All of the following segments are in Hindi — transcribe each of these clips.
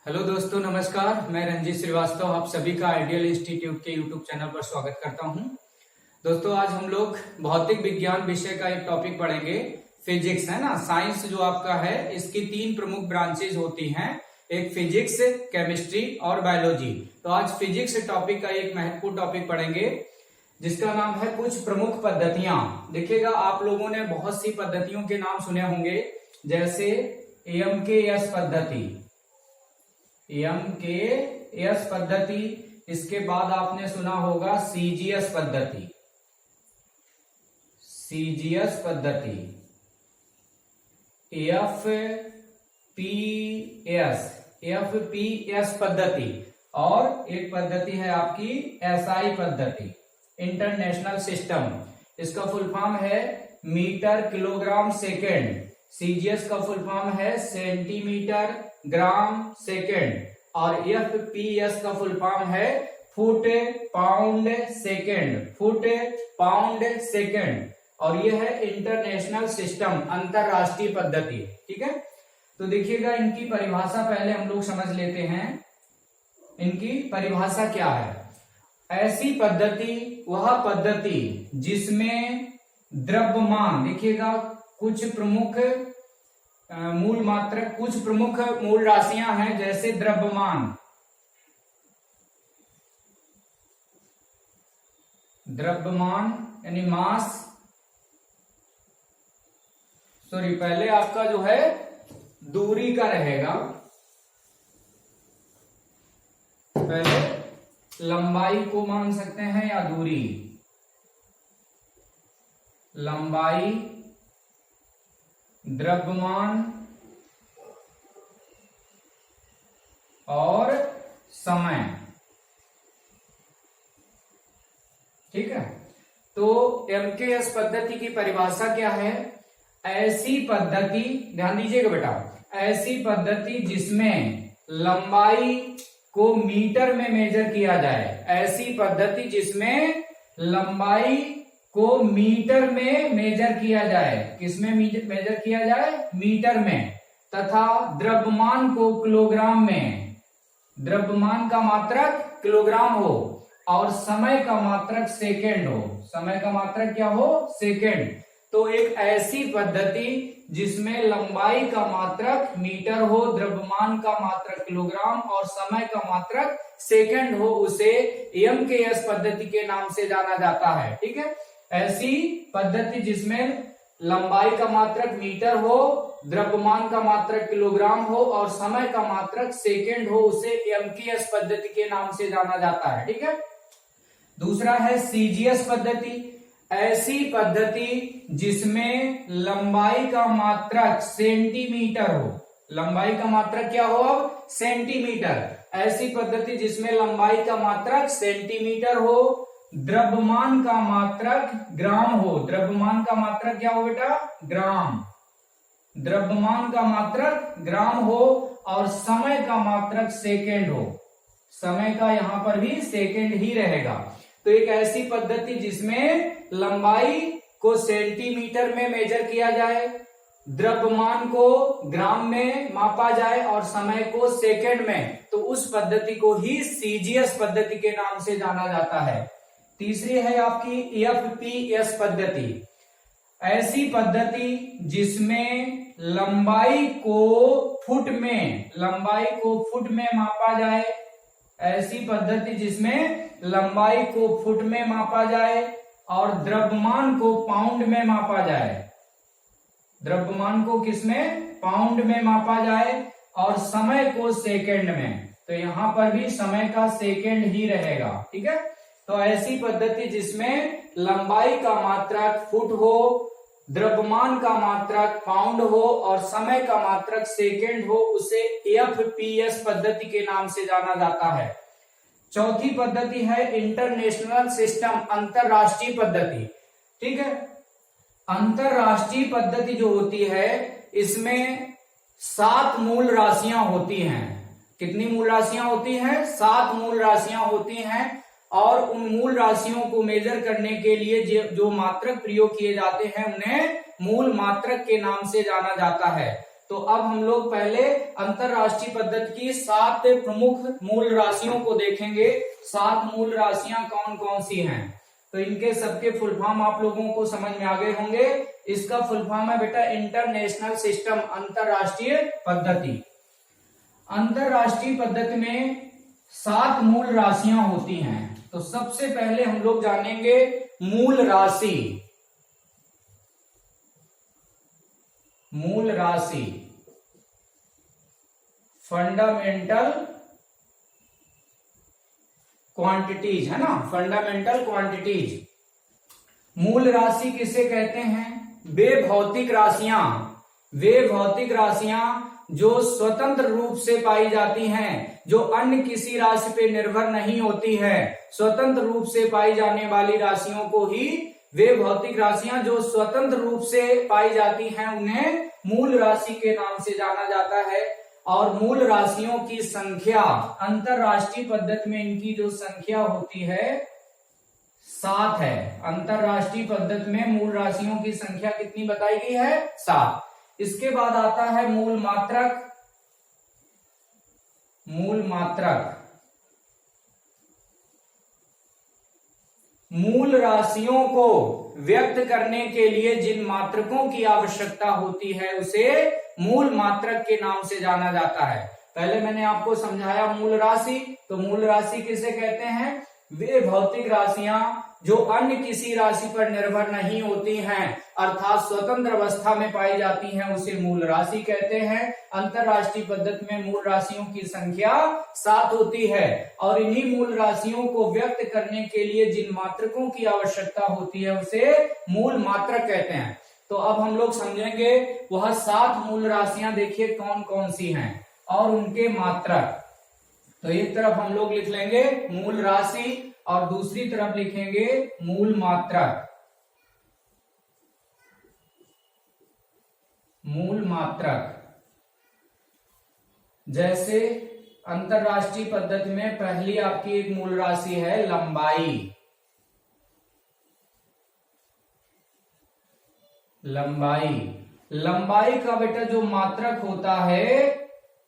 हेलो दोस्तों, नमस्कार। मैं रंजीत श्रीवास्तव आप सभी का आइडियल इंस्टीट्यूट के यूट्यूब चैनल पर स्वागत करता हूं। दोस्तों, आज हम लोग भौतिक विज्ञान विषय का एक टॉपिक पढ़ेंगे। फिजिक्स है ना, साइंस जो आपका है, इसकी तीन प्रमुख ब्रांचेज होती हैं, एक फिजिक्स, केमिस्ट्री और बायोलॉजी। तो आज फिजिक्स टॉपिक का एक महत्वपूर्ण टॉपिक पढ़ेंगे जिसका नाम है कुछ प्रमुख पद्धतियां। देखिएगा, आप लोगों ने बहुत सी पद्धतियों के नाम सुने होंगे, जैसे एमकेएस पद्धति, एमकेएस पद्धति। इसके बाद आपने सुना होगा सीजीएस पद्धति, सीजीएस पद्धति, एफपीएस पद्धति, और एक पद्धति है आपकी एसआई पद्धति, इंटरनेशनल सिस्टम। इसका फुल फॉर्म है मीटर किलोग्राम सेकेंड। सीजीएस का फुल फॉर्म है सेंटीमीटर ग्राम सेकेंड, और एफपीएस का फुल फॉर्म है foot pound second, foot pound second, और यह है इंटरनेशनल सिस्टम, अंतरराष्ट्रीय पद्धति। ठीक है, तो देखिएगा, इनकी परिभाषा पहले हम लोग समझ लेते हैं। इनकी परिभाषा क्या है? ऐसी पद्धति वह पद्धति जिसमें द्रव्यमान, देखिएगा, कुछ प्रमुख मूल मात्रक, कुछ प्रमुख मूल राशियां हैं, जैसे द्रव्यमान, द्रव्यमान यानी मास, सॉरी, पहले आपका जो है दूरी का रहेगा, पहले लंबाई को मान सकते हैं या दूरी, लंबाई, द्रव्यमान और समय। ठीक है, तो एमकेएस पद्धति की परिभाषा क्या है? ऐसी पद्धति, ध्यान दीजिएगा बेटा, ऐसी पद्धति जिसमें लंबाई को मीटर में मेजर किया जाए, ऐसी पद्धति जिसमें लंबाई को मीटर में मेजर किया जाए। किसमें मेजर किया जाए? मीटर में। तथा द्रव्यमान को किलोग्राम में, द्रव्यमान का मात्रक किलोग्राम हो, और समय का मात्रक सेकेंड हो। समय का मात्रक क्या हो? सेकेंड। तो एक ऐसी पद्धति जिसमें लंबाई का मात्रक मीटर हो, द्रव्यमान का मात्रक किलोग्राम और समय का मात्रक सेकेंड हो, उसे एमकेएस पद्धति के नाम से जाना जाता है। ठीक है, ऐसी पद्धति जिसमें लंबाई का मात्रक मीटर हो, द्रव्यमान का मात्रक किलोग्राम हो और समय का मात्रक सेकेंड हो, उसे एमकेएस पद्धति के नाम से जाना जाता है। ठीक है, दूसरा है सीजीएस पद्धति। ऐसी पद्धति जिसमें लंबाई का मात्रक सेंटीमीटर हो, लंबाई का मात्रक क्या हो? अब सेंटीमीटर। ऐसी पद्धति जिसमें लंबाई का मात्रक सेंटीमीटर हो, द्रव्यमान का मात्रक ग्राम हो। द्रव्यमान का मात्रक क्या हो बेटा? ग्राम। द्रव्यमान का मात्रक ग्राम हो और समय का मात्रक सेकेंड हो। समय का यहां पर भी सेकेंड ही रहेगा। तो एक ऐसी पद्धति जिसमें लंबाई को सेंटीमीटर में मेजर किया जाए, द्रव्यमान को ग्राम में मापा जाए और समय को सेकेंड में, तो उस पद्धति को ही सीजीएस पद्धति के नाम से जाना जाता है। तीसरी है आपकी एफपीएस पद्धति। ऐसी पद्धति जिसमें लंबाई को फुट में, लंबाई को फुट में मापा जाए, ऐसी पद्धति जिसमें लंबाई को फुट में मापा जाए और द्रव्यमान को पाउंड में मापा जाए। द्रव्यमान को किसमें? पाउंड में मापा जाए और समय को सेकेंड में। तो यहां पर भी समय का सेकेंड ही रहेगा। ठीक है, तो ऐसी पद्धति जिसमें लंबाई का मात्रक फुट हो, द्रव्यमान का मात्रक पाउंड हो और समय का मात्रक सेकेंड हो, उसे एफपीएस पद्धति के नाम से जाना जाता है। चौथी पद्धति है इंटरनेशनल सिस्टम, अंतरराष्ट्रीय पद्धति। ठीक है, अंतरराष्ट्रीय पद्धति जो होती है, इसमें 7 मूल राशियां होती हैं। कितनी मूल राशियां होती हैं? 7 मूल राशियां होती हैं, और उन मूल राशियों को मेजर करने के लिए जो मात्रक प्रयोग किए जाते हैं, उन्हें मूल मात्रक के नाम से जाना जाता है। तो अब हम लोग पहले अंतरराष्ट्रीय पद्धति की 7 प्रमुख मूल राशियों को देखेंगे। 7 मूल राशियां कौन कौन सी हैं, तो इनके सबके फुल फॉर्म आप लोगों को समझ में आ गए होंगे। इसका फुल फॉर्म है बेटा इंटरनेशनल सिस्टम, अंतरराष्ट्रीय पद्धति। अंतरराष्ट्रीय पद्धति में 7 मूल राशियां होती हैं। तो सबसे पहले हम लोग जानेंगे मूल राशि। मूल राशि फंडामेंटल क्वांटिटीज है ना, फंडामेंटल क्वांटिटीज। मूल राशि किसे कहते हैं? वे भौतिक राशियां, वे भौतिक राशियां जो स्वतंत्र रूप से पाई जाती हैं, जो अन्य किसी राशि पे निर्भर नहीं होती है। स्वतंत्र रूप से पाई जाने वाली राशियों को ही, वे भौतिक राशियां जो स्वतंत्र रूप से पाई जाती हैं, उन्हें मूल राशि के नाम से जाना जाता है। और मूल राशियों की संख्या अंतरराष्ट्रीय पद्धति में इनकी जो संख्या होती है 7 है। अंतरराष्ट्रीय पद्धति में मूल राशियों की संख्या कितनी बताई गई है? 7। इसके बाद आता है मूल मात्रक। मूल मात्रक मूल राशियों को व्यक्त करने के लिए जिन मात्रकों की आवश्यकता होती है उसे मूल मात्रक के नाम से जाना जाता है। पहले मैंने आपको समझाया मूल राशि, तो मूल राशि किसे कहते हैं? वे भौतिक राशियां जो अन्य किसी राशि पर निर्भर नहीं होती हैं, अर्थात स्वतंत्र अवस्था में पाई जाती हैं, उसे मूल राशि कहते हैं। अंतरराष्ट्रीय पद्धति में मूल राशियों की संख्या 7 होती है और इन्हीं मूल राशियों को व्यक्त करने के लिए जिन मात्रकों की आवश्यकता होती है उसे मूल मात्रक कहते हैं। तो अब हम लोग समझेंगे वह 7 मूल राशियां, देखिए कौन कौन सी हैं और उनके मात्रक। तो एक तरफ हम लोग लिख लेंगे मूल राशि और दूसरी तरफ लिखेंगे मूल मात्रक। मूल मात्रक जैसे अंतरराष्ट्रीय पद्धति में पहली आपकी एक मूल राशि है लंबाई। लंबाई, लंबाई का बेटा जो मात्रक होता है,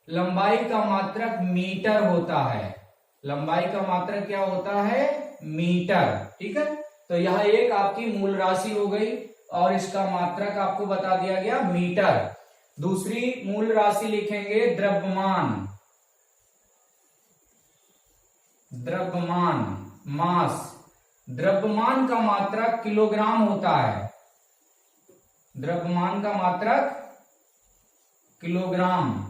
लंबाई का मात्रक मीटर होता है। लंबाई का मात्रक क्या होता है? मीटर। ठीक है, तो यह एक आपकी मूल राशि हो गई और इसका मात्रक आपको बता दिया गया मीटर। दूसरी मूल राशि लिखेंगे द्रव्यमान। द्रव्यमान, मास। द्रव्यमान का मात्रक किलोग्राम होता है। द्रव्यमान का मात्रक किलोग्राम।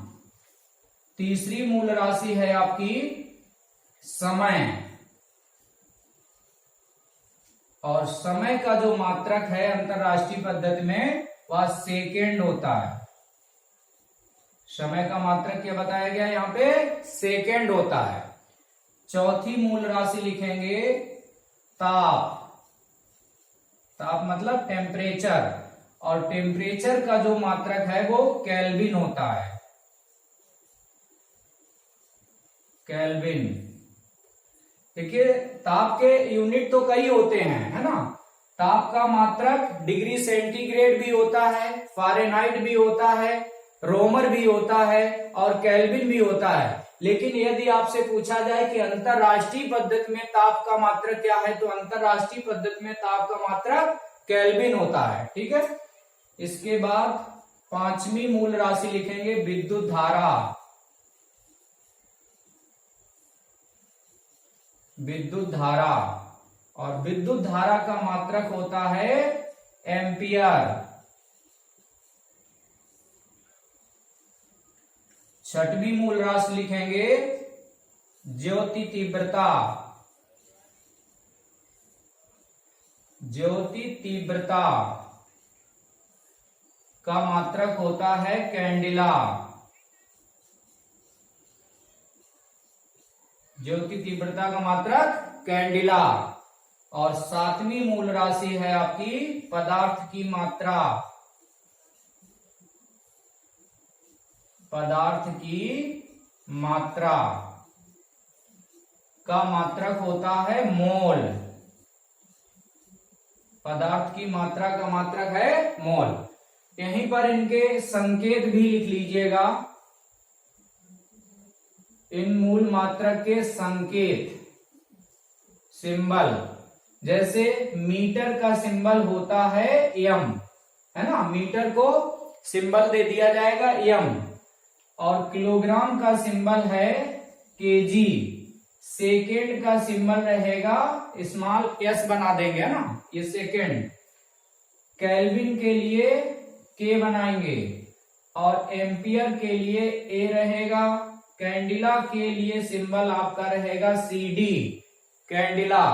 तीसरी मूल राशि है आपकी समय, और समय का जो मात्रक है अंतरराष्ट्रीय पद्धति में वह सेकेंड होता है। समय का मात्रक क्या बताया गया यहां पे? सेकेंड होता है। चौथी मूल राशि लिखेंगे ताप। ताप मतलब टेम्परेचर, और टेम्परेचर का जो मात्रक है वो केल्विन होता है। केल्विन। देखिए ताप के यूनिट तो कई होते हैं, है ना। ताप का मात्रक डिग्री सेंटीग्रेड भी होता है, फारेनहाइट भी होता है, रोमर भी होता है और केल्विन भी होता है। लेकिन यदि आपसे पूछा जाए कि अंतरराष्ट्रीय पद्धति में ताप का मात्रक क्या है, तो अंतरराष्ट्रीय पद्धति में ताप का मात्रक केल्विन होता है। ठीक है, इसके बाद पांचवी मूल राशि लिखेंगे विद्युत धारा। विद्युत धारा, और विद्युत धारा का मात्रक होता है एम्पियर। छठवीं मूल राशि लिखेंगे ज्योति तीव्रता। ज्योति तीव्रता का मात्रक होता है कैंडिला। ज्योति तीव्रता का मात्रक कैंडिला। और सातवीं मूल राशि है आपकी पदार्थ की मात्रा। पदार्थ की मात्रा का मात्रक होता है मोल। पदार्थ की मात्रा का मात्रक है मोल। यहीं पर इनके संकेत भी लिख लीजिएगा, इन मूल मात्रक के संकेत, सिंबल। जैसे मीटर का सिंबल होता है एम, है ना, मीटर को सिंबल दे दिया जाएगा एम, और किलोग्राम का सिंबल है केजी, सेकेंड का सिंबल रहेगा स्मॉल एस बना देंगे, है ना, ये सेकेंड। केल्विन के लिए के बनाएंगे, और एम्पियर के लिए ए रहेगा, कैंडिला के लिए सिंबल आपका रहेगा सीडी, कैंडिला,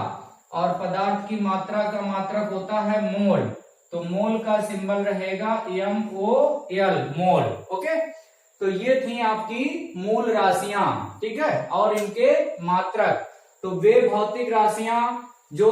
और पदार्थ की मात्रा का मात्रक होता है मोल, तो मोल का सिंबल रहेगा MOL, मोल। ओके, तो ये थी आपकी मूल राशियां, ठीक है, और इनके मात्रक। तो वे भौतिक राशियां जो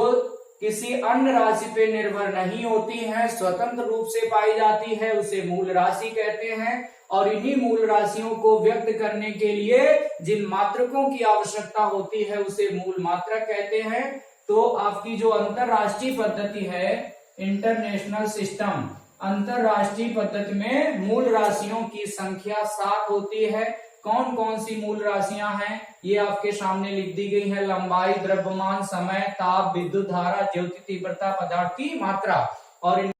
किसी अन्य राशि पे निर्भर नहीं होती हैं, स्वतंत्र रूप से पाई जाती है, उसे मूल राशि कहते हैं। और इन्हीं मूल राशियों को व्यक्त करने के लिए जिन मात्रकों की आवश्यकता होती है उसे मूल मात्रक कहते हैं। तो आपकी जो अंतरराष्ट्रीय पद्धति है, इंटरनेशनल सिस्टम, अंतरराष्ट्रीय पद्धति में मूल राशियों की संख्या 7 होती है। कौन कौन सी मूल राशियां हैं ये आपके सामने लिख दी गई है, लंबाई, द्रव्यमान, समय, ताप, विद्युत धारा, ज्योति तीव्रता, पदार्थ की मात्रा। और